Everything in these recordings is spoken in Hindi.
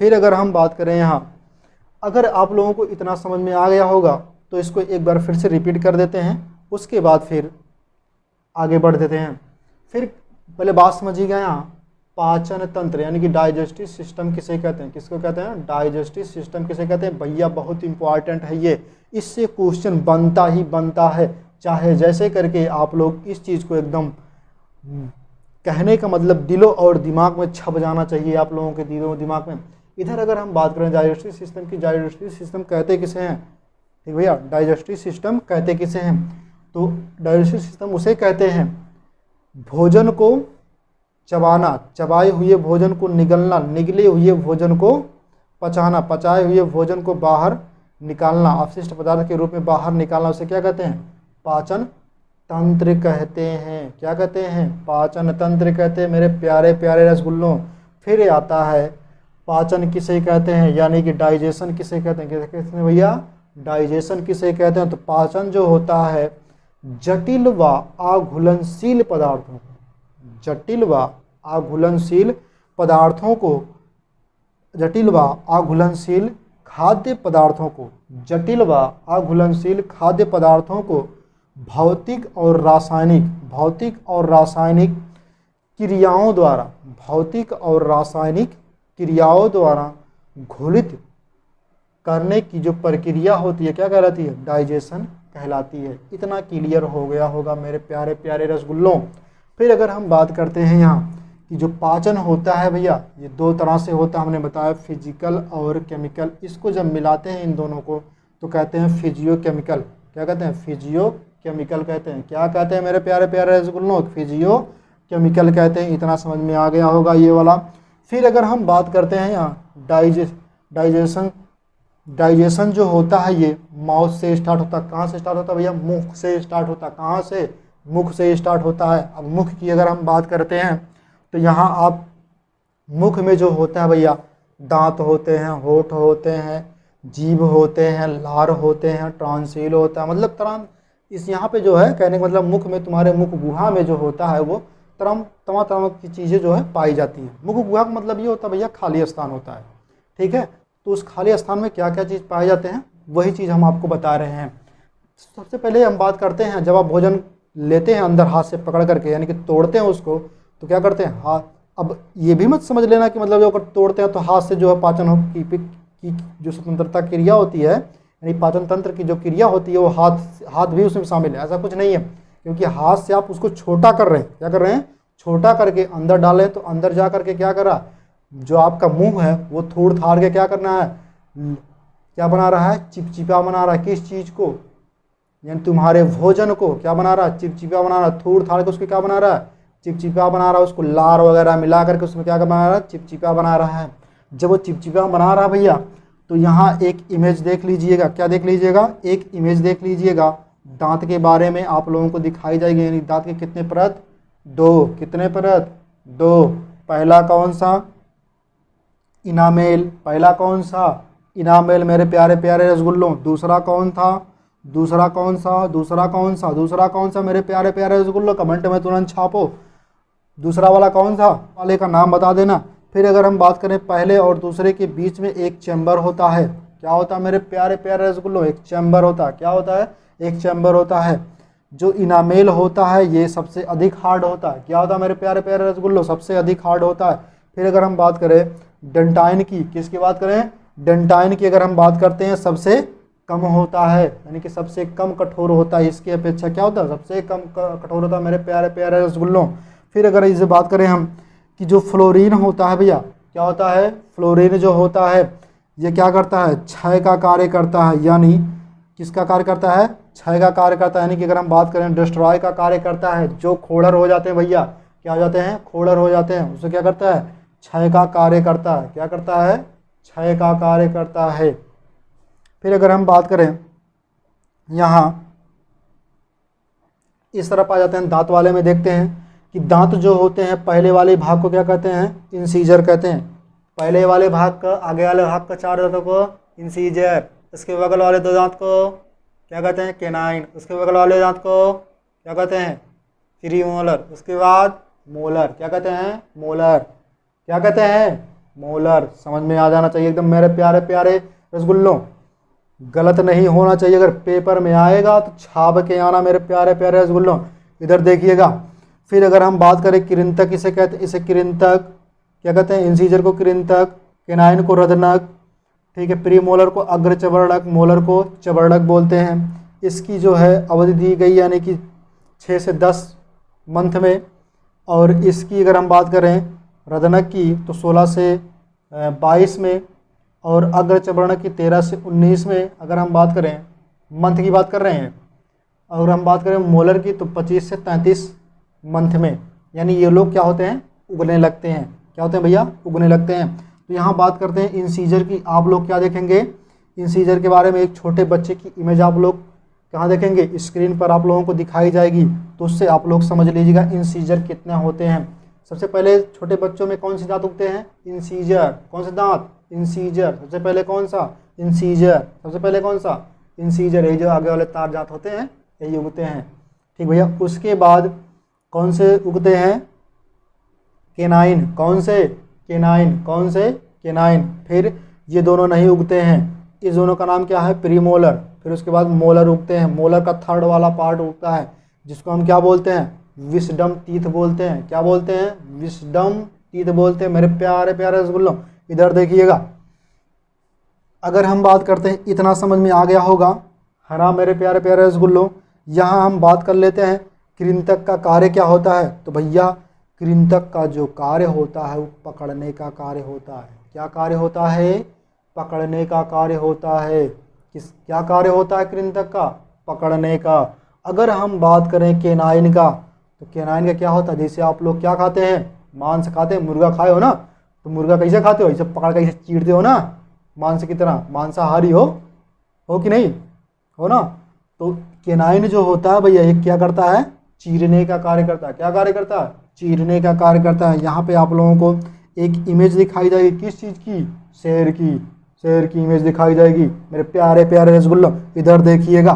फिर अगर हम बात करें यहाँ, अगर आप लोगों को इतना समझ में आ गया होगा तो इसको एक बार फिर से रिपीट कर देते हैं, उसके बाद फिर आगे बढ़ देते हैं। फिर पहले बात समझिएगा यहाँ, पाचन तंत्र यानी कि डाइजेस्टिव सिस्टम किसे कहते हैं, किसको कहते हैं, डाइजेस्टिव सिस्टम किसे कहते हैं भैया, बहुत इंपॉर्टेंट है ये, इससे क्वेश्चन बनता ही बनता है, चाहे जैसे करके आप लोग इस चीज़ को एकदम कहने का मतलब दिलो और दिमाग में छप जाना चाहिए आप लोगों के दिलो दिमाग में। इधर अगर हम बात करें डाइजेस्टिव सिस्टम की, डाइजेस्टिव सिस्टम कहते किसे हैं, ठीक भैया, डाइजेस्टिव सिस्टम कहते किसे हैं, तो डाइजेस्टिव सिस्टम उसे कहते हैं भोजन को चबाना, चबाए हुए भोजन को निगलना, निगले हुए भोजन को पचाना, पचाए हुए भोजन को बाहर निकालना, अपशिष्ट पदार्थ के रूप में बाहर निकालना, उसे क्या कहते हैं, पाचन तंत्र कहते हैं। क्या कहते हैं, पाचन तंत्र कहते हैं मेरे प्यारे प्यारे रसगुल्लों। फिर आता है पाचन किसे कहते हैं, यानी कि डाइजेशन किसे कहते हैं, किसे कहते हैं भैया, डाइजेशन किसे कहते हैं। तो पाचन जो होता है जटिल व अघुलनशील पदार्थों, जटिल व अघुलनशील पदार्थों को, जटिल व अघुलनशील खाद्य पदार्थों को, जटिल व अघुलनशील खाद्य पदार्थों को भौतिक और रासायनिक क्रियाओं द्वारा, भौतिक और रासायनिक क्रियाओं द्वारा घुलित करने की जो प्रक्रिया होती है क्या कहलाती है, डाइजेशन कहलाती है। इतना क्लियर हो गया होगा मेरे प्यारे प्यारे रसगुल्लों। फिर अगर हम बात करते हैं यहाँ कि जो पाचन होता है भैया, ये दो तरह से होता है, हमने बताया फिजिकल और केमिकल। इसको जब मिलाते हैं इन दोनों को तो कहते हैं फिजियो केमिकल। क्या कहते हैं, फिजियो केमिकल कहते हैं। क्या कहते हैं मेरे प्यारे प्यारे रसगुल्लों, फिजियो केमिकल कहते हैं। इतना समझ में आ गया होगा ये वाला। फिर अगर हम बात करते हैं यहाँ डाइजेशन जो होता है ये माउथ से स्टार्ट होता है। कहाँ से स्टार्ट होता है भैया, मुख से स्टार्ट होता है। कहाँ से, मुख से स्टार्ट होता है। अब मुख की अगर हम बात करते हैं तो यहाँ आप मुख में जो होता है भैया, दांत होते हैं, होठ होते हैं, जीभ होते हैं, लार होते हैं, टॉन्सिल होता है, मतलब तरह इस यहाँ पे जो है कहने का मतलब मुख में, तुम्हारे मुख गुहा में जो होता है वो तमाम तरह की चीज़ें जो है पाई जाती हैं। मुख गुहा का मतलब ये होता है भैया खाली स्थान होता है, ठीक है। तो उस खाली स्थान में क्या क्या चीज़ पाए जाते हैं वही चीज़ हम आपको बता रहे हैं। सबसे पहले हम बात करते हैं, जब आप भोजन लेते हैं अंदर हाथ से पकड़ करके, यानी कि तोड़ते हैं उसको, तो क्या करते हैं हाथ, अब ये भी मत समझ लेना कि मतलब जो अगर तोड़ते हैं तो हाथ से जो है पाचन की जो स्वतंत्रता क्रिया होती है, यानी पाचन तंत्र की जो क्रिया होती है वो हाथ भी उसमें शामिल है, ऐसा कुछ नहीं है। क्योंकि हाथ से आप उसको छोटा कर रहे हैं, क्या कर रहे हैं, छोटा करके अंदर डालें, तो अंदर जा करके क्या करा, जो आपका मुंह है वो थोड़ थाड़ के क्या करना है, क्या बना रहा है, चिपचिपा बना रहा है। किस चीज़ को, यानी तुम्हारे भोजन को क्या बना रहा है, चिपचिपा बना रहा है। थोड़ थाड़ के उसको क्या बना रहा है, चिपचिपा बना रहा है। उसको लार वगैरह मिला करके उसमें क्या बना रहा है, चिपचिपा बना रहा है। जब वो चिपचिपा बना रहा है भैया, तो यहाँ एक इमेज देख लीजिएगा। क्या देख लीजिएगा, एक इमेज देख लीजिएगा। दांत के बारे में आप लोगों को दिखाई जाएगी, यानी दांत के कितने परत, दो, कितने परत, दो। पहला कौन सा, इनामेल, पहला कौन सा, इनामेल मेरे प्यारे प्यारे रसगुल्लों। दूसरा कौन था, दूसरा कौन सा, दूसरा कौन सा, दूसरा कौन सा मेरे प्यारे प्यारे रसगुल्लों, कमेंट में तुरंत छापो दूसरा वाला कौन सा, वाले का नाम बता देना। फिर अगर हम बात करें पहले और दूसरे के बीच में एक चैम्बर होता है। क्या होता है मेरे प्यारे प्यारे रसगुल्लों, एक चैम्बर होता है। क्या होता है, एक चैम्बर होता है। जो इनामेल होता है ये सबसे अधिक हार्ड होता है। क्या होता है मेरे प्यारे प्यारे रसगुल्लों, सबसे अधिक हार्ड होता है। फिर अगर हम बात करें डेंटाइन की, किसकी बात करें, डेंटाइन की अगर हम बात करते हैं सबसे कम होता है, यानी कि सबसे कम कठोर होता है। इसकी अपेक्षा क्या होता है, सबसे कम कठोर होता है मेरे प्यारे प्यारे रसगुल्लों। फिर अगर इसे बात करें हम कि जो फ्लोरीन होता है भैया, क्या होता है, फ्लोरीन जो होता है ये क्या करता है, क्षय का कार्य करता है। यानी किसका कार्य करता है, क्षय का कार्य करता है। यानी कि अगर हम बात करें डिस्ट्रॉय का कार्य करता है। जो खोड़र हो जाते हैं भैया, क्या हो जाते हैं, खोड़र हो जाते हैं, उसे क्या करता है, क्षय का कार्य करता है। क्या करता है, क्षय का कार्य करता है। फिर अगर हम बात करें यहाँ इस तरफ आ जाते हैं, दांत वाले में देखते हैं कि दांत जो होते हैं पहले वाले भाग को क्या कहते हैं, इंसीजर कहते हैं। पहले वाले भाग का, आगे वाले भाग का चार दांतों को इंसीजर, इसके बगल वाले दो दांत को क्या कहते हैं, केनाइन, उसके बगल वाले दांत को क्या कहते हैं, प्रीमोलर, उसके बाद मोलर। क्या कहते हैं, मोलर। क्या कहते हैं, मोलर। समझ में आ जाना चाहिए एकदम मेरे प्यारे प्यारे रसगुल्लों, गलत नहीं होना चाहिए। अगर पेपर में आएगा तो छाप के आना मेरे प्यारे प्यारे रसगुल्लों। इधर देखिएगा, फिर अगर हम बात करें कृंतक, इसे कहते हैं, इसे कृंतक क्या कहते हैं, इंसीजर को कृंतक, केनाइन को रदनक, ठीक है, प्रीमोलर को अग्रचवर्णक, मोलर को चवर्णक बोलते हैं। इसकी जो है अवधि दी गई यानी कि 6 से 10 मंथ में। और इसकी अगर हम बात करें रदनक की तो 16 से 22 में, और अग्रचवर्णक की 13 से 19 में। अगर हम बात करें मंथ की बात कर रहे हैं, अगर हम बात करें मोलर की तो 25 से 33 मंथ में। यानी ये लोग क्या होते हैं, उगने लगते हैं। क्या होते हैं भैया, उगने लगते हैं। तो यहाँ बात करते हैं इंसीजर की। आप लोग क्या देखेंगे, इंसीजर के बारे में एक छोटे बच्चे की इमेज आप लोग कहाँ देखेंगे, स्क्रीन पर आप लोगों को दिखाई जाएगी। तो उससे आप लोग समझ लीजिएगा इंसीजर कितने होते हैं। सबसे पहले छोटे बच्चों में कौन से दांत उगते हैं, इंसीजर। कौन से दांत, इंसीजर। सबसे पहले कौन सा, इंसीजर। सबसे पहले कौन सा, इंसीजर। ये जो आगे वाले तार दांत होते हैं यही उगते हैं, ठीक भैया। उसके बाद कौन से उगते हैं, केनाइन। कौन से, केनाइन। कौन से, केनाइन। फिर ये दोनों नहीं उगते हैं, इस दोनों का नाम क्या है, प्रीमोलर। फिर उसके बाद मोलर उगते हैं। मोलर का थर्ड वाला पार्ट उगता है जिसको हम क्या बोलते हैं, विस्डम टीथ बोलते हैं। क्या बोलते हैं, विस्डम टीथ बोलते हैं मेरे प्यारे प्यारे रसगुल्लों। इधर देखिएगा, अगर हम बात करते हैं, इतना समझ में आ गया होगा है ना मेरे प्यारे प्यारे रसगुल्लों। यहाँ हम बात कर लेते हैं कृंतक का कार्य क्या होता है। तो भैया कृंतक का जो कार्य होता है वो पकड़ने का कार्य होता है। क्या कार्य होता है, पकड़ने का कार्य होता है। क्या कार्य होता है कृंतक का, पकड़ने का। अगर हम बात करें केनाइन का, तो केनाइन का क्या होता है, जैसे आप लोग क्या खाते हैं, मांस खाते हैं, मुर्गा खाए हो ना, तो मुर्गा कैसे खाते हो, ऐसे पकड़ के ऐसे चीरते हो ना, मांस की तरह। मांसाहारी हो कि नहीं, हो ना। तो केनाइन जो होता है भैया ये क्या करता है, चीरने का कार्य करता है। क्या कार्य करता है, चीरने का कार्य करता है। यहाँ पे आप लोगों को एक इमेज दिखाई जाएगी, किस चीज़ की, शेर की। शेर की इमेज दिखाई जाएगी मेरे प्यारे प्यारे रसगुल्लों। इधर देखिएगा,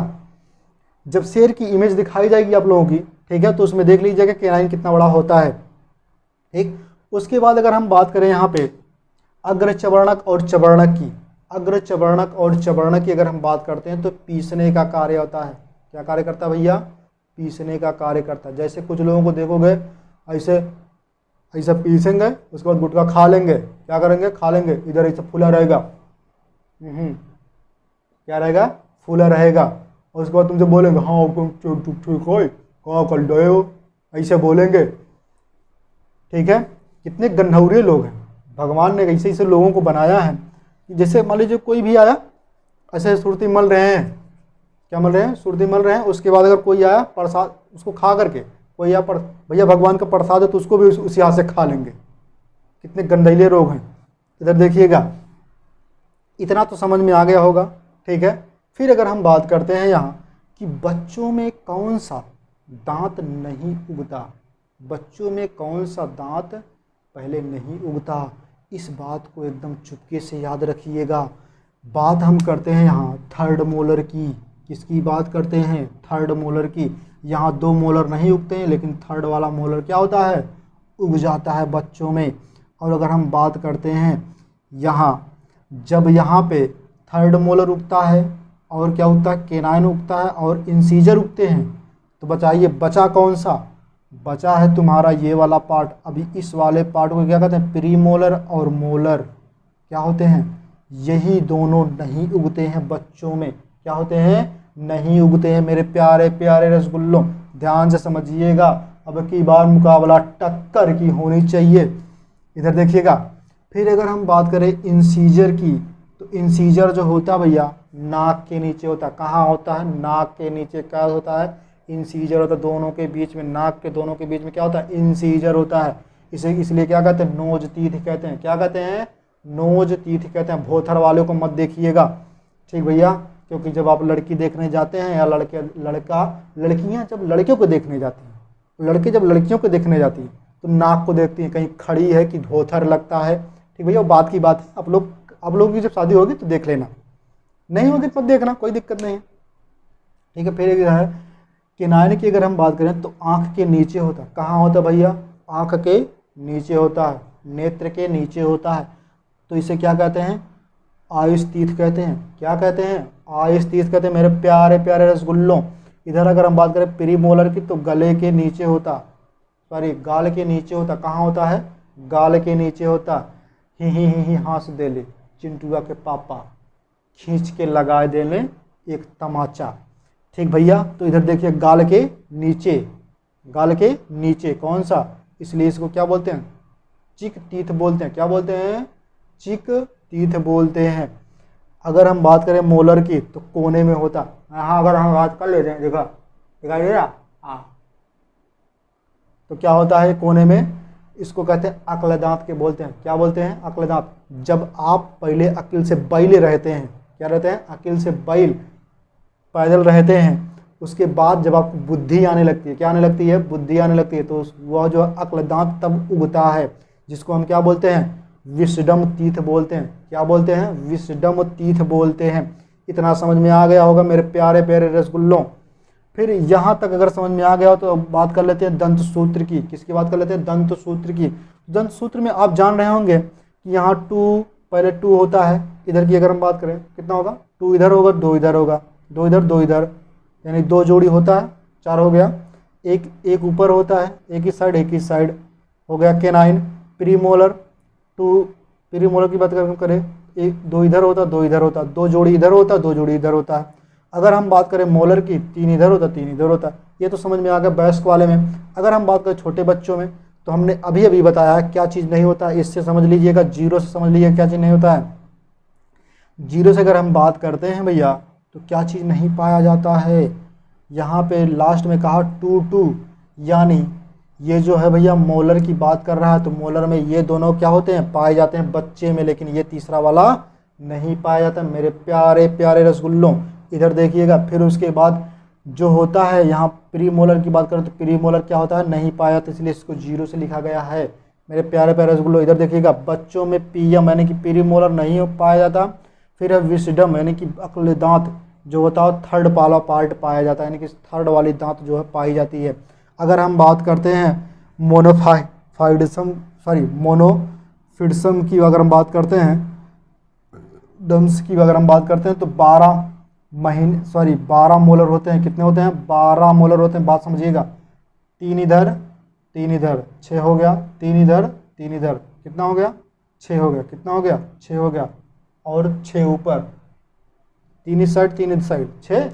जब शेर की इमेज दिखाई जाएगी आप लोगों की, ठीक है, तो उसमें देख लीजिएगा केनाइन कितना बड़ा होता है, ठीक। उसके बाद अगर हम बात करें यहाँ पे अग्रचवर्णक और चवर्णक की, अग्रचवर्णक और चवर्णक की अगर हम बात करते हैं तो पीसने का कार्य होता है। क्या कार्य करता है भैया, पीसने का कार्य करता है। जैसे कुछ लोगों को देखोगे ऐसे ऐसा पीसेंगे, उसके बाद गुटखा खा लेंगे, क्या करेंगे, खा लेंगे, इधर ऐसा फूला रहेगा, क्या रहेगा, फूला रहेगा। और उसके बाद तुमसे बोलेंगे हाँ ठीक हो, कहाँ कर रहे हो, ऐसे बोलेंगे, ठीक है। कितने गंधौरे लोग हैं, भगवान ने ऐसे ऐसे लोगों को बनाया है कि जैसे मान लीजिए कोई भी आया ऐसे सुरती मल रहे हैं, क्या मल रहे हैं, सुरती मल रहे हैं। उसके बाद अगर कोई आया प्रसाद उसको खा करके, कोई आया भैया भगवान का प्रसाद है तो उसको भी उसी हाथ से खा लेंगे। कितने गंधैले लोग हैं। इधर देखिएगा, इतना तो समझ में आ गया होगा, ठीक है। फिर अगर हम बात करते हैं यहाँ कि बच्चों में कौन सा दांत नहीं उगता, बच्चों में कौन सा दांत पहले नहीं उगता, इस बात को एकदम चुपके से याद रखिएगा। बात हम करते हैं यहाँ थर्ड मोलर की। किसकी बात करते हैं, थर्ड मोलर की। यहाँ 2 मोलर नहीं उगते हैं, लेकिन थर्ड वाला मोलर क्या होता है, उग जाता है बच्चों में। और अगर हम बात करते हैं यहाँ, जब यहाँ पे थर्ड मोलर उगता है और क्या उगता है, केनाइन उगता है और इंसीजर उगते हैं, तो बताइए बचा कौन सा, बचा है तुम्हारा ये वाला पार्ट। अभी इस वाले पार्ट को क्या कहते हैं, प्री मोलर और मोलर क्या होते हैं, यही दोनों नहीं उगते हैं बच्चों में। क्या होते हैं, नहीं उगते हैं मेरे प्यारे प्यारे रसगुल्लों। ध्यान से समझिएगा, अब की बार मुकाबला टक्कर की होनी चाहिए। इधर देखिएगा, फिर अगर हम बात करें इंसीजर की, तो इंसीजर जो होता है भैया नाक के नीचे होता है। कहाँ होता है, नाक के नीचे। क्या होता है, इंसीजर होता है। दोनों के बीच में, नाक के दोनों के बीच में क्या होता है, इंसीजर होता है। इसे इसलिए क्या कहते हैं, नोज तीथ कहते हैं। क्या कहते हैं, नोज तीथ कहते हैं। भोथर वाले को मत देखिएगा, ठीक भैया, क्योंकि जब आप लड़की देखने जाते हैं या लड़कियां जब लड़कियों को देखने जाती हैं, लड़के जब लड़कियों को देखने जाती हैं तो नाक को देखती हैं, कहीं खड़ी है कि धोथर लगता है, ठीक भैया, वो बात की बात है। आप लोगों की जब शादी होगी तो देख लेना, नहीं होगी तो मत देखना, कोई दिक्कत नहीं है, ठीक है। फिर है केनाइन की अगर हम बात करें तो आँख के नीचे होता है। कहाँ होता है भैया, आँख के नीचे होता है, नेत्र के नीचे होता है। तो इसे क्या कहते हैं, आयुष तीर्थ कहते हैं। क्या कहते हैं, आयुष तीर्थ कहते हैं मेरे प्यारे प्यारे रसगुल्लों। इधर अगर हम बात करें प्रीमोलर की तो गले के नीचे होता, सॉरी गाल के नीचे होता। कहाँ होता है, गाल के नीचे होता। ही हंस दे ले चिंटुआ के पापा, खींच के लगा दे ले एक तमाचा। ठीक भैया, तो इधर देखिए गाल के नीचे, गाल के नीचे कौन सा, इसलिए इसको क्या बोलते हैं, चिक टीथ बोलते हैं। क्या बोलते हैं, चिक टीथ बोलते हैं। अगर हम बात करें मोलर की तो कोने में होता। हाँ अगर हम बात कर लेते हैं, देखा दिखाई दे रहा, हाँ तो क्या होता है कोने में, इसको कहते हैं अक्ल दांत के बोलते हैं। क्या बोलते हैं, अक्ल दांत। जब आप पहले अकिल से बैल रहते हैं, क्या रहते हैं, अकिल से बैल पैदल रहते हैं, उसके बाद जब आपको बुद्धि आने लगती है, क्या आने लगती है, बुद्धि आने लगती है, तो वह जो अक्ल दांत तब उगता है, जिसको हम क्या बोलते हैं, विस्डम टीथ बोलते हैं। क्या बोलते हैं, विस्डम टीथ बोलते हैं। इतना समझ में आ गया होगा मेरे प्यारे प्यारे रसगुल्लों। फिर यहाँ तक अगर समझ में आ गया हो तो बात कर लेते हैं दंत सूत्र की। किसकी बात कर लेते हैं, दंत सूत्र की। दंत सूत्र में आप जान रहे होंगे कि यहाँ 2 पहले 2 होता है। इधर की अगर हम बात करें कितना होगा, 2 इधर होगा, 2 इधर होगा, 2 इधर 2 इधर, यानी 2 जोड़ी होता है, 4 हो गया। एक ऊपर होता है, एक ही साइड हो गया केनाइन। प्रीमोलर 2, प्रीमोलर की बात करें 2 इधर होता, 2 इधर होता, 2 जोड़ी इधर होता, 2 जोड़ी इधर होता है। अगर हम बात करें मोलर की 3 इधर होता, 3 इधर होता। ये तो समझ में आ गया वयस्क वाले में। अगर हम बात करें छोटे बच्चों में तो हमने अभी बताया है क्या चीज़ नहीं होता, इससे समझ लीजिएगा, 0 से समझ लीजिए क्या चीज़ नहीं होता है। 0 से अगर हम बात करते हैं भैया तो क्या चीज़ नहीं पाया जाता है, यहाँ पे लास्ट में कहा 2 यानी ये जो है भैया मोलर की बात कर रहा है, तो मोलर में ये दोनों क्या होते हैं, पाए जाते हैं बच्चे में, लेकिन ये तीसरा वाला नहीं पाया जाता मेरे प्यारे प्यारे रसगुल्लों। इधर देखिएगा, फिर उसके बाद जो होता है यहाँ प्री मोलर की बात करें तो प्री मोलर क्या होता है, नहीं पाया जाता, इसलिए इसको 0 से लिखा गया है मेरे प्यारे प्यारे रसगुल्लों। इधर देखिएगा बच्चों में पीएम यानी कि प्री मोलर नहीं हो पाया जाता। फिर है विस्डम यानी कि अक्ल दांत जो होता है थर्ड वाला पार्ट पाया जाता है, यानी कि थर्ड वाली दांत जो है पाई जाती है। अगर हम बात करते हैं मोनोफिड्सम की अगर हम बात करते हैं, डम्स की अगर हम बात करते हैं तो 12 मोलर होते हैं। कितने होते हैं, 12 मोलर होते हैं। बात समझिएगा, 3 इधर 3 इधर 6 हो गया, 3 इधर 3 इधर कितना हो गया, 6 हो गया। कितना हो गया, 6 हो गया। और 6 ऊपर, 3 इस साइड 3 इस साइड, 6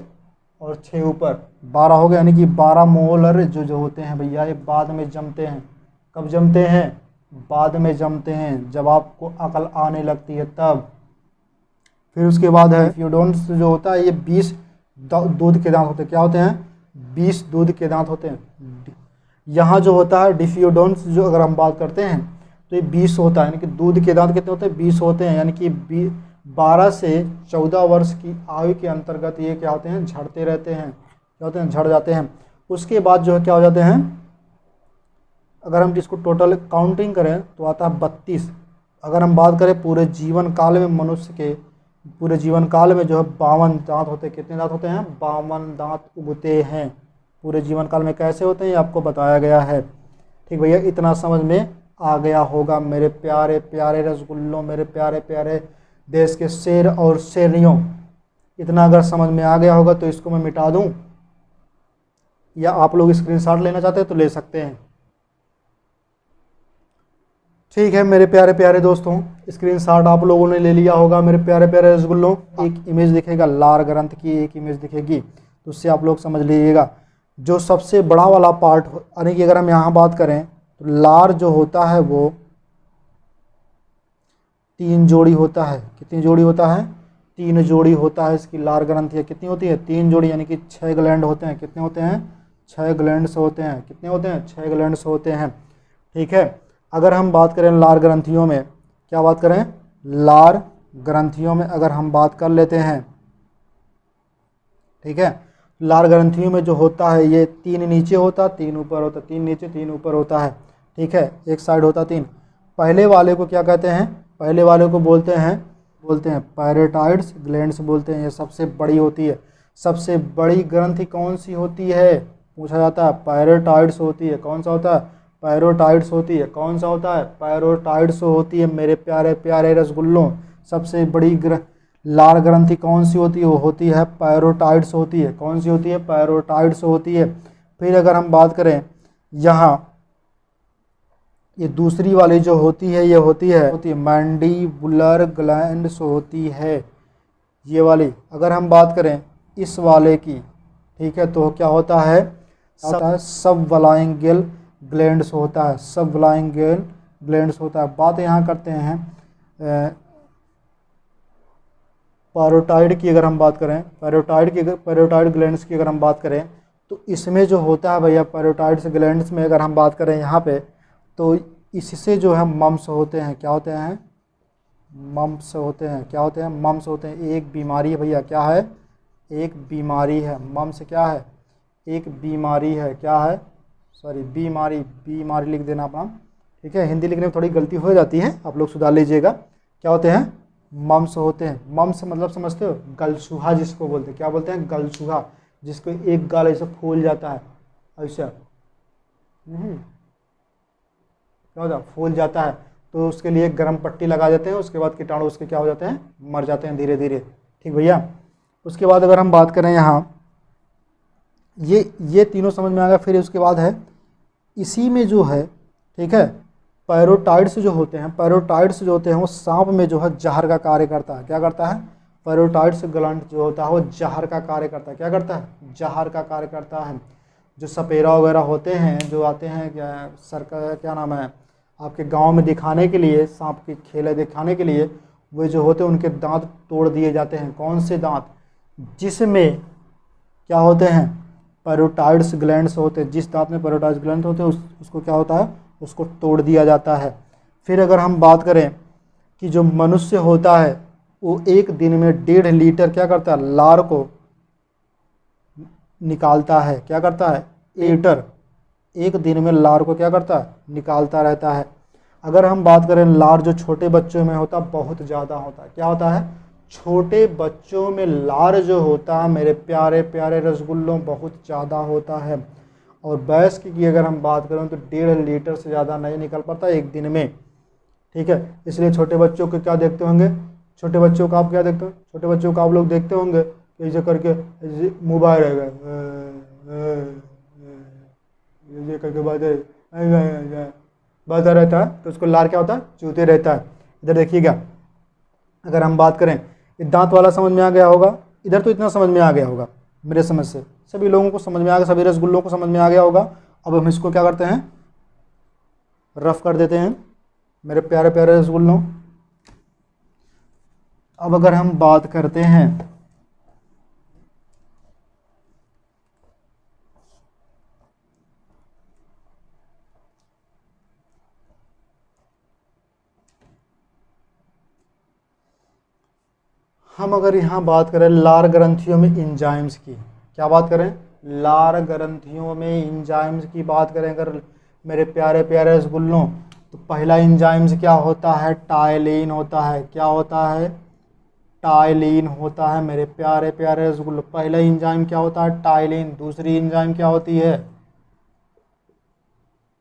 और 6 ऊपर 12 हो गया। यानी कि 12 मोलर जो होते हैं भैया ये बाद में जमते हैं। कब जमते हैं, बाद में जमते हैं, जब आपको अकल आने लगती है तब। फिर उसके बाद है डिफियोडोन्स जो होता है ये 20 दूध के दांत होते हैं। क्या होते हैं, 20 दूध के दांत होते हैं। यहाँ जो होता है डिफियोडोन्स जो अगर हम बात करते हैं तो ये 20 होता है, यानी कि दूध के दांत कितने होते हैं, 20 होते हैं। यानी कि 12 से 14 वर्ष की आयु के अंतर्गत ये क्या होते हैं, झड़ते रहते हैं। क्या होते हैं, झड़ जाते हैं। उसके बाद जो है क्या हो जाते हैं, अगर हम इसको टोटल काउंटिंग करें तो आता है 32। अगर हम बात करें पूरे जीवन काल में मनुष्य के पूरे जीवन काल में जो है 52 दांत होते हैं। कितने दांत होते हैं, 52 दांत उगते हैं पूरे जीवन काल में। कैसे होते हैं ये आपको बताया गया है। ठीक भैया, इतना समझ में आ गया होगा मेरे प्यारे प्यारे रसगुल्लों, मेरे प्यारे प्यारे देश के शेर और शेरियों। इतना अगर समझ में आ गया होगा तो इसको मैं मिटा दूं, या आप लोग स्क्रीनशॉट लेना चाहते हैं तो ले सकते हैं। ठीक है मेरे प्यारे प्यारे दोस्तों, स्क्रीनशॉट आप लोगों ने ले लिया होगा मेरे प्यारे प्यारे रसगुल्लों। एक इमेज दिखेगा लार ग्रंथ की, एक इमेज दिखेगी, तो उससे आप लोग समझ लीजिएगा। जो सबसे बड़ा वाला पार्ट यानी कि अगर हम यहाँ बात करें तो लार जो होता है वो 3 जोड़ी होता है। कितनी जोड़ी होता है, 3 जोड़ी होता है इसकी लार ग्रंथि। कितनी होती है, 3 जोड़ी, यानी कि 6 ग्लैंड होते हैं। कितने होते हैं, 6 ग्लैंड्स होते हैं। कितने होते हैं, 6 ग्लैंड्स होते हैं। ठीक है, अगर हम बात करें लार ग्रंथियों में, क्या बात करें, लार ग्रंथियों में अगर हम बात कर लेते हैं, ठीक है, लार ग्रंथियों में जो होता है ये 3 नीचे होता, 3 ऊपर होता, 3 नीचे 3 ऊपर होता है। ठीक है, एक साइड होता 3। पहले वाले को क्या कहते हैं, पहले वाले को बोलते हैं पैरेटाइड्स ग्लैंड्स बोलते हैं। ये सबसे बड़ी होती है। सबसे बड़ी ग्रंथि कौन सी होती है पूछा जाता है, पैरेटाइड्स होती है। कौन सा होता है, पैरोटाइड्स होती है। कौन सा होता है? पैरोटाइड्स होती है मेरे प्यारे प्यारे रसगुल्लों। सबसे बड़ी लार ग्रंथि कौन सी होती है? वो होती है पैरोटाइड्स होती है। कौन सी होती है? पैरोटाइड्स होती है। फिर अगर हम बात करें यहाँ, ये दूसरी वाली जो होती है, ये होती है मैंडिबुलर ग्लैंड्स होती है, ये वाली। अगर हम बात करें इस वाले की, ठीक है, तो क्या होता है? सबवलाइंगल ग्लैंड्स होता है, सबवलाइंगल ग्लैंड्स होता है। बात यहाँ करते हैं पैरोटाइड की। अगर हम बात करें पैरोटाइड ग्लैंड्स की अगर हम बात करें, तो इसमें जो होता है भैया, पैरोटाइड्स ग्लैंड्स में अगर हम बात करें यहाँ पे, तो इससे जो है मम्स होते हैं। क्या होते हैं? मम्स होते हैं। क्या होते हैं? मम्स होते हैं। एक बीमारी है भैया, क्या है? एक बीमारी है। मम्स क्या है? एक बीमारी है। क्या है? सॉरी, बीमारी लिख देना अपना, ठीक है। हिंदी लिखने में थोड़ी गलती हो जाती है, आप लोग सुधार लीजिएगा। क्या होते हैं? मम्स होते हैं। मम्स मतलब समझते हो? गलछुहा जिसको बोलते हैं। क्या बोलते हैं? गलछुहा, जिसको एक गाल ऐसे फूल जाता है, ऐसा क्या होता है? फूल जाता है। तो उसके लिए गर्म पट्टी लगा देते हैं, उसके बाद कीटाणु उसके क्या हो जाते हैं? मर जाते हैं धीरे धीरे, ठीक भैया। उसके बाद अगर हम बात करें यहाँ, ये तीनों समझ में आ गया। फिर उसके बाद है इसी में जो है, ठीक है, पैरोटाइड्स जो होते हैं, पैरोटाइड्स जो होते हैं वो सांप में जो है जहर का कार्य करता है। क्या करता है? पैरोटाइड्स ग्लैंड जो होता है वो जहर का कार्य करता है। क्या करता है? जहर का कार्य करता है। जो सपेरा वगैरह होते हैं, जो आते हैं क्या नाम है, आपके गांव में दिखाने के लिए, सांप की खेल दिखाने के लिए, वे जो होते हैं उनके दांत तोड़ दिए जाते हैं। कौन से दांत? जिसमें क्या होते हैं? पैरोटाइड्स ग्लैंड्स होते हैं। जिस दांत में पैरोटाइड्स ग्लैंड होते हैं उसको क्या होता है? उसको तोड़ दिया जाता है। फिर अगर हम बात करें कि जो मनुष्य होता है वो एक दिन में 1.5 लीटर क्या करता है? लार को निकालता है। क्या करता है? लीटर एक दिन में लार को क्या करता है? निकालता रहता है। अगर हम बात करें लार जो छोटे बच्चों में होता बहुत ज़्यादा होता है। क्या होता है? छोटे बच्चों में लार जो होता है मेरे प्यारे प्यारे रसगुल्लों बहुत ज़्यादा होता है। और वयस्क की अगर हम बात करें तो 1.5 लीटर से ज़्यादा नहीं निकल पाता एक दिन में, ठीक है। इसलिए छोटे बच्चों को क्या देखते होंगे? छोटे बच्चों का आप क्या देखते हो? छोटे बच्चों का आप लोग देखते होंगे ऐसे करके मोबाइल रहेगा, ये करके बात रहता है, तो उसको लार क्या होता है? चूते रहता है। इधर देखिएगा, अगर हम बात करें, ये दांत वाला समझ में आ गया होगा। इधर तो इतना समझ में आ गया होगा मेरे समझ से, सभी लोगों को समझ में आ गया, सभी रसगुल्लों को समझ में आ गया होगा। अब हम इसको क्या करते हैं? रफ कर देते हैं मेरे प्यारे प्यारे रसगुल्लों। अब अगर हम बात करते हैं हम अगर यहाँ बात करें लार ग्रंथियों में इंजाइम्स की, क्या बात करें? लार ग्रंथियों में इंजाइम्स की बात करें अगर मेरे प्यारे प्यारे रसगुल्लों, तो पहला इंजाइम्स क्या होता है? टाइलिन होता है। क्या होता है? टाइलिन होता है मेरे प्यारे प्यारे रसगुल्लों। पहला इंजाइम क्या होता है? टाइलिन। दूसरी इंजाइम क्या होती है?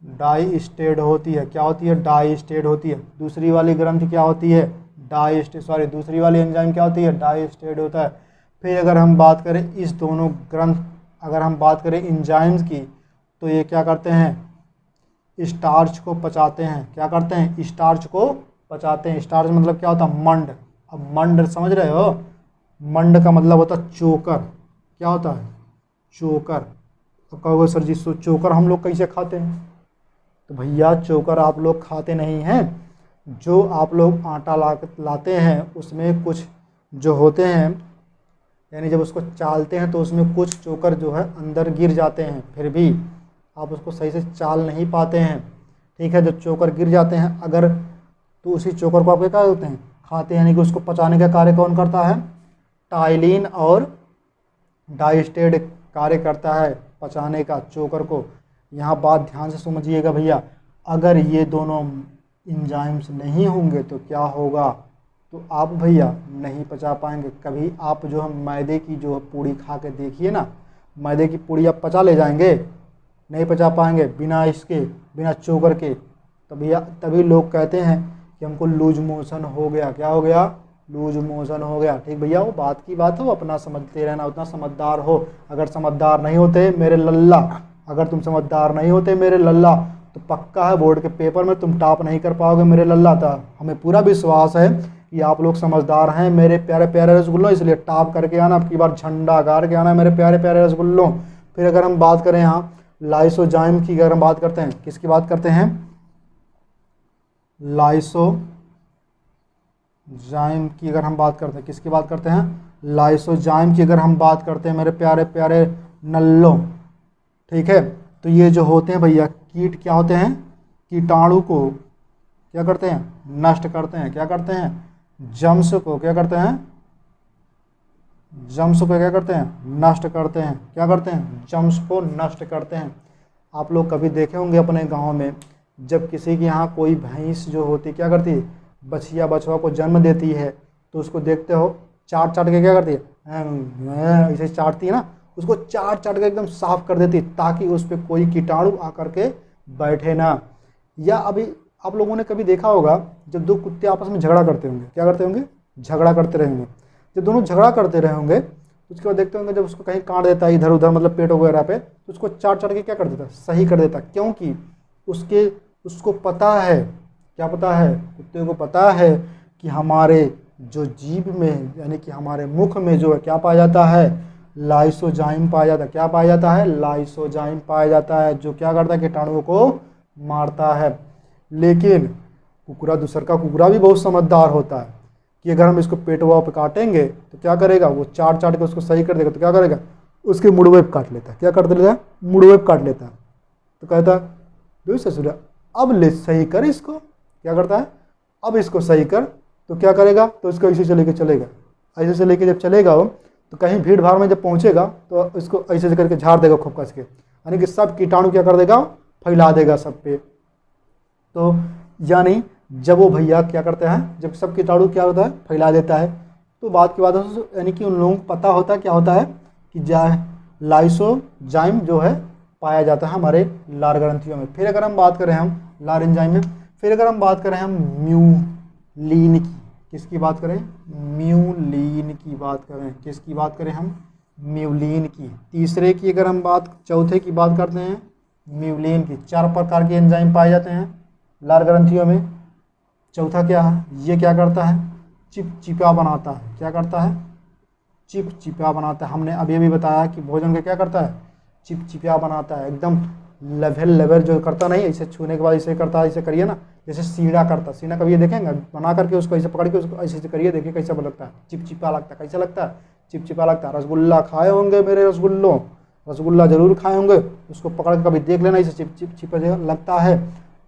डाइस्टेड होती है। क्या होती है? डाइस्टेड होती है। दूसरी वाली ग्रंथि क्या होती है? दूसरी वाली एंजाइम क्या होती है? डाइस्टेड होता है। फिर अगर हम बात करें इस दोनों ग्रंथ, अगर हम बात करें एंजाइम्स की, तो ये क्या करते हैं? स्टार्च को पचाते हैं। क्या करते हैं? स्टार्च को पचाते हैं। स्टार्च मतलब क्या होता है? मंड। अब मंड समझ रहे हो? मंड का मतलब होता है चोकर। क्या होता है? चोकर। तो कहोगे सर जी चोकर हम लोग कैसे खाते हैं? तो भैया चोकर आप लोग खाते नहीं हैं। जो आप लोग आटा लाते हैं उसमें कुछ जो होते हैं, यानी जब उसको चालते हैं तो उसमें कुछ चोकर जो है अंदर गिर जाते हैं, फिर भी आप उसको सही से चाल नहीं पाते हैं, ठीक है। जब चोकर गिर जाते हैं अगर, तो उसी चोकर को आप क्या करते हैं? खाते हैं। यानी कि उसको पचाने का कार्य कौन करता है? टाइलिन और डाइस्टेड कार्य करता है पचाने का चोकर को। यहाँ बात ध्यान से समझिएगा भैया, अगर ये दोनों इंजाइम्स नहीं होंगे तो क्या होगा? तो आप भैया नहीं पचा पाएंगे। कभी आप जो है मैदे की जो पूड़ी खा के देखिए ना, मैदे की पूड़ी आप पचा ले जाएंगे? नहीं पचा पाएंगे बिना इसके, बिना चोकर के, तभी लोग कहते हैं कि हमको लूज मोशन हो गया। क्या हो गया? लूज मोशन हो गया। ठीक भैया, वो बात की बात हो, अपना समझते रहना, उतना समझदार हो। अगर समझदार नहीं होते मेरे लल्ला, अगर तुम समझदार नहीं होते मेरे लल्ला, तो पक्का है बोर्ड के पेपर में तुम टॉप नहीं कर पाओगे मेरे लल्ला। था हमें पूरा विश्वास है कि आप लोग समझदार हैं मेरे प्यारे प्यारे रसगुल्लों, इसलिए टॉप करके आना, अब की बार झंडा गाड़ के आना मेरे प्यारे प्यारे रसगुल्लों। फिर अगर हम बात करें यहाँ लाइसोजाइम की, अगर हम बात करते हैं, किसकी बात करते हैं? लाइसोजाइम की अगर हम बात करते हैं, किसकी बात करते हैं? लाइसोजाइम की अगर हम बात करते हैं मेरे प्यारे प्यारे नल्लों। ठीक है, तो ये जो होते हैं भैया कीट, क्या होते हैं? कीटाणु को क्या करते हैं? नष्ट करते हैं। क्या करते हैं? जम्स को क्या करते हैं? जम्स को क्या करते हैं? नष्ट करते हैं। क्या करते हैं? जम्स को नष्ट करते हैं। आप लोग कभी देखे होंगे अपने गांव में, जब किसी के यहाँ कोई भैंस जो होती क्या करती है? बछिया बछवा को जन्म देती है, तो उसको देखते हो चाट चाट के क्या करती है? ऐसे चाटती है ना, उसको चाट चाट के एकदम साफ कर देती है, ताकि उस पर कोई कीटाणु आकर के बैठे ना। या अभी आप लोगों ने कभी देखा होगा, जब दो कुत्ते आपस में झगड़ा करते होंगे, क्या करते होंगे? झगड़ा करते रहेंगे। जब दोनों झगड़ा करते रहे होंगे, उसके बाद देखते होंगे जब उसको कहीं काट देता है इधर उधर, मतलब पेट वगैरह पे, तो उसको चाट चाट के क्या कर देता है? सही कर देता है। क्योंकि उसको पता है, क्या पता है? कुत्ते को पता है कि हमारे जो जीभ में, यानी कि हमारे मुख में जो है क्या पाया जाता है? लाइसोजाइम पाया जाता है। क्या पाया जाता है? लाइसोजाइम पाया जाता है, जो क्या करता है? कीटाणुओं को मारता है। लेकिन कुकुरा, दूसर का कुकुरा भी बहुत समझदार होता है कि अगर हम इसको पेटवा पे काटेंगे तो क्या करेगा? वो चाट चाट के उसको सही कर देगा। तो क्या करेगा? उसके मुड़वे पे काट लेता है। क्या कर लेता है? मुड़वे पे काट लेता है। तो कहता है ससुरा अब ले सही कर इसको। क्या करता है? अब इसको सही कर। तो क्या करेगा? तो इसको ऐसे से लेके चलेगा। ऐसे से लेके जब चलेगा वो, तो कहीं भीड़ भाड़ में जब पहुँचेगा तो इसको ऐसे से करके झाड़ देगा खूब कस के, यानी कि सब कीटाणु क्या कर देगा? फैला देगा सब पे। तो यानी जब वो भैया क्या करते हैं, जब सब कीटाणु क्या होता है? फैला देता है, तो बात की बात है, यानी कि उन लोगों को पता होता है क्या होता है कि लाइसोजाइम जो है पाया जाता है हमारे लार ग्रंथियों में। फिर अगर हम बात करें हम लार एंजाइम में, फिर अगर हम बात करें हम म्यूलिन की, किसकी बात करें? म्यूलिन की बात करें। किसकी बात करें हम? म्यूलिन की। तीसरे की अगर हम चौथे की बात करते हैं म्यूलिन की। 4 प्रकार के एंजाइम पाए जाते हैं लार ग्रंथियों में। चौथा क्या है? ये क्या करता है? चिपचिपा बनाता है। क्या करता है? चिपचिपा बनाता है। हमने अभी बताया कि भोजन का क्या करता है? चिपचिपा बनाता है। एकदम लेवल जो करता नहीं, ऐसे छूने के बाद ऐसे करता है, ऐसे करिए ना, जैसे सीढ़ा करता है। सीढ़ा कभी ये देखेंगे बना करके उसको ऐसे पकड़ के उसको ऐसे ऐसे करिए, देखिए कैसा लगता है? चिपचिपा लगता है। कैसा लगता है? चिपचिपा लगता है। रसगुल्ला खाए होंगे मेरे रसगुल्लों, रसगुल्ला जरूर खाए होंगे, उसको पकड़ के कभी देख लेना, ऐसे चिपचिपा लगता है,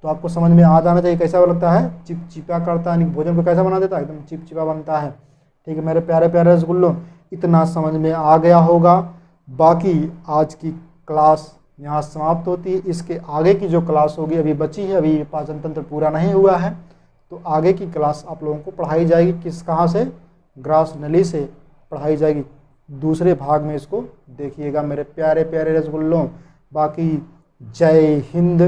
तो आपको समझ में आ जाना चाहिए कैसा लगता है? चिपचिपा करता है, भोजन को कैसा बना देता है? एकदम चिपचिपा बनता है। ठीक है मेरे प्यारे प्यारे रसगुल्लों, इतना समझ में आ गया होगा। बाकी आज की क्लास यहाँ समाप्त होती है। इसके आगे की जो क्लास होगी अभी बची है, अभी पाचन तंत्र पूरा नहीं हुआ है, तो आगे की क्लास आप लोगों को पढ़ाई जाएगी। कहाँ से? ग्रास नली से पढ़ाई जाएगी। दूसरे भाग में इसको देखिएगा मेरे प्यारे प्यारे रसगुल्लों। बाकी जय हिंद।